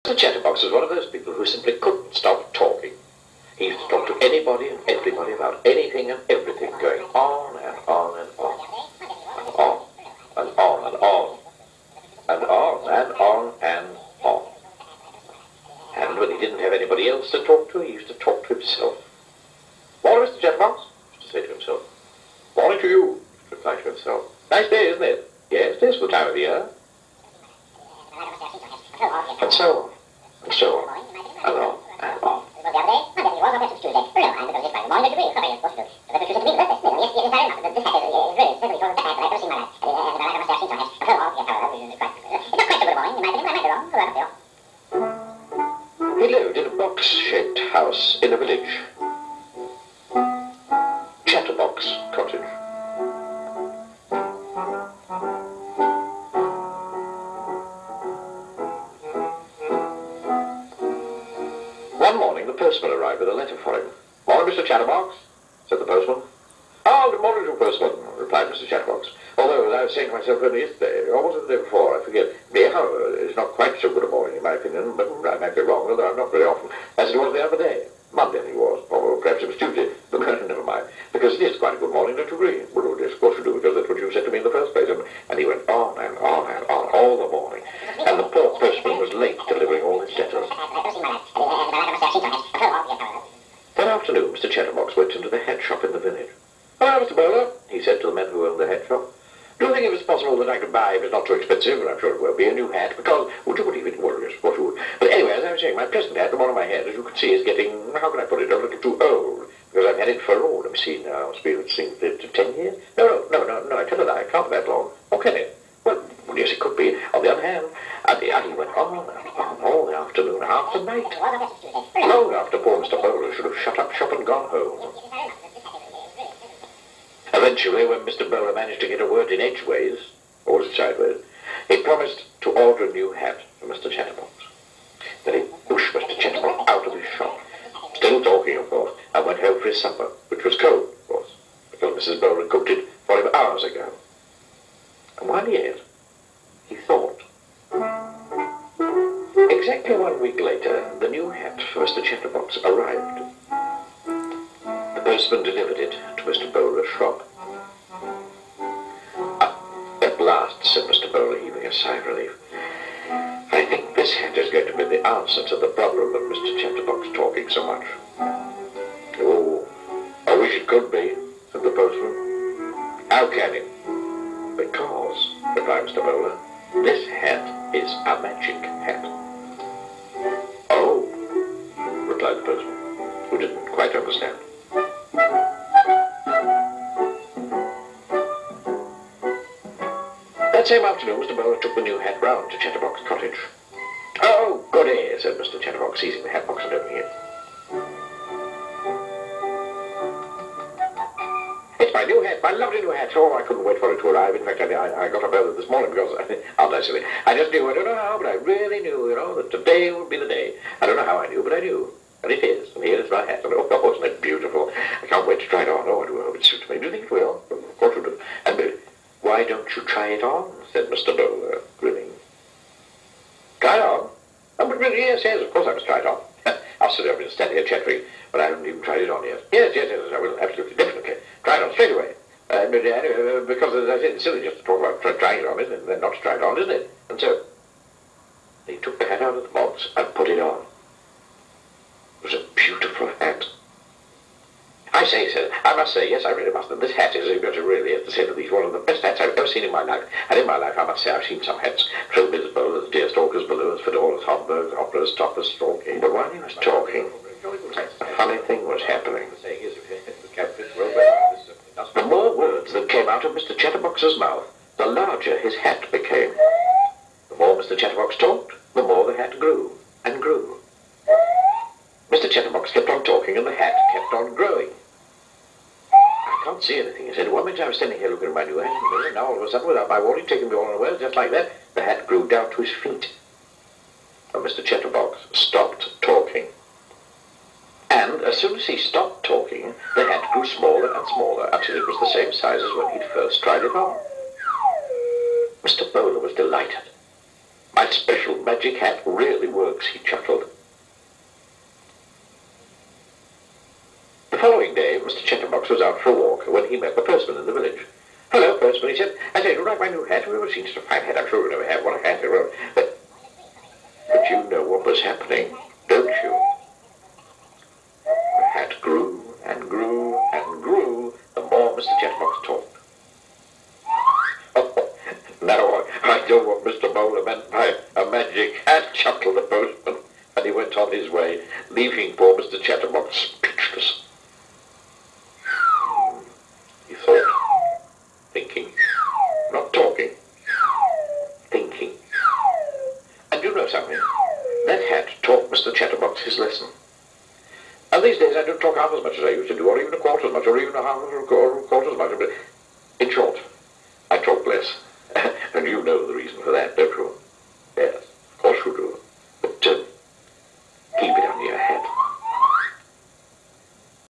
The chatterbox was one of those people who simply couldn't stop talking. He used to talk to anybody and everybody about anything and everything, going on and on and on. And on and on and on. And on and on and on. And when he didn't have anybody else to talk to, he used to talk to himself. "Morning, Mr. Chatterbox," he used to say to himself. "Morning to you," he replied to himself. "Nice day, isn't it?" "Yes, it is for the time of the year." And so on, and so on, and on, and on. He lived in a box-shaped house in a village. Chatterbox Cottage. One morning the postman arrived with a letter for him. "Morning, Mr. Chatterbox," said the postman. "Oh, good morning, Mr. Postman," replied Mr. Chatterbox. Although, as I was saying to myself only yesterday, or was it the day before, I forget, it's not quite so good a morning in my opinion, but I might be wrong, although I'm not very often, as it was the other day. Monday, I think it was, or perhaps it was Tuesday, but never mind, because it is quite a good morning, don't you agree? Well, yes, of course you do, because that's what you said to me in the first place, and he went on and on and on all the morning, and the poor postman was late delivering all his letters. That afternoon, Mr. Chatterbox went into the hat shop in the village. "Hello, Mr. Bowler," he said to the man who owned the hat shop. "Do you think it is possible that I could buy, if it's not too expensive, and I'm sure it will be, a new hat? Because, would you believe it? Well, yes, of course you would. But anyway, as I was saying, my present hat, the one on my head, as you can see, is getting, how can I put it, a little too old. Because I've had it for, let me see now, must be, let's think, 10 years? No, I tell you that, it can't be that long. Or can it? Well, yes, it could be. On the other hand, he went on and on all the afternoon, half the night. Long after poor Mr. Bowler should have shut up shop and gone home. Eventually, when Mr. Bowler managed to get a word in edgeways, or was it sideways, he promised to order a new hat for Mr. Chatterbox. Then he pushed Mr. Chatterbox out of his shop, still talking, of course, and went home for his supper, which was cold, of course, because Mrs. Bowler cooked it for him hours ago. And while he ate, he thought. Exactly 1 week later, the new hat for Mr. Chatterbox arrived. The postman delivered it to Mr. Bowler's shop. "At last," said Mr. Bowler, heaving a sigh of relief. "I think this hat is going to be the answer to the problem of Mr. Chatterbox talking so much." "Oh, I wish it could be," said the postman. "How can it?" "Because," replied Mr. Bowler, "this hat is a magic hat." "Oh," replied the postman, who didn't quite understand. That same afternoon, Mr. Bowler took the new hat round to Chatterbox Cottage. "Oh, goody," said Mr. Chatterbox, seizing the hat box and opening it. "It's my new hat, my lovely new hat. Oh, I couldn't wait for it to arrive. In fact, I got up early this morning because, aren't I silly? I just knew, I don't know how, but I really knew, that today would be the day. I don't know how I knew, but I knew. And it is. And here is my hat. And oh, isn't it beautiful? I can't wait to try it on. Oh, I do hope it suits me. Do you think it will? Of course it will. And why don't you try it on?" said Mr. Bowler, grinning. "Try it on? Oh, but really, yes, of course I must try it on. I'll sit up and stand here chattering, but I haven't even tried it on yet. Yes, I will, absolutely, definitely. Try it on straight away. Because, as I said, it's silly just to talk about trying it on, isn't it? And then not to try it on, isn't it? And so, he took the hat out of the box and put it on. It was a beautiful hat. "I say, sir, I must say, yes, I really must, that this hat is, it really is, to say the least, one of the best hats I've ever seen in my life. And in my life, I must say, I've seen some hats. Trilbys, bowlers, deerstalkers, balloons, fedoras, hobbergs, operas, toppers, stalking. But while he was talking, a funny thing was happening. The more words that came out of Mr. Chatterbox's mouth, the larger his hat became. The more Mr. Chatterbox talked, the more the hat grew and grew. Mr. Chatterbox kept on talking, and the hat kept on growing. "I can't see anything," he said. "One minute I was standing here looking at my new hat, and now all of a sudden, without my warning, taking me all unawares, just like that, the hat grew down to his feet." And Mr. Chatterbox stopped talking. And as soon as he stopped talking, the hat grew smaller and smaller until it was the same size as when he'd first tried it on. Mr. Bowler was delighted. "My My special magic hat really works, he chuckled. The following day, Mr. Chatterbox was out for a walk when he met the postman in the village. "Hello, postman," he said. "I say, do you like my new hat? We've ever seen such a fine hat. I'm sure we never had. What a hat. But you know what was happening, don't you?" The hat grew and grew and grew the more Mr. Chatterbox talked. "Now I know what Mr. Bowler meant by a magic hat," chuckled the postman, and he went on his way, leaving poor Mr. Chatterbox speechless. He thought, thinking, not talking, thinking. And you know something? That hat taught Mr. Chatterbox his lesson. And these days I don't talk half as much as I used to do, or even a quarter as much, or even a half or a quarter as much. But in short, I talk less. And you know the reason for that, don't you?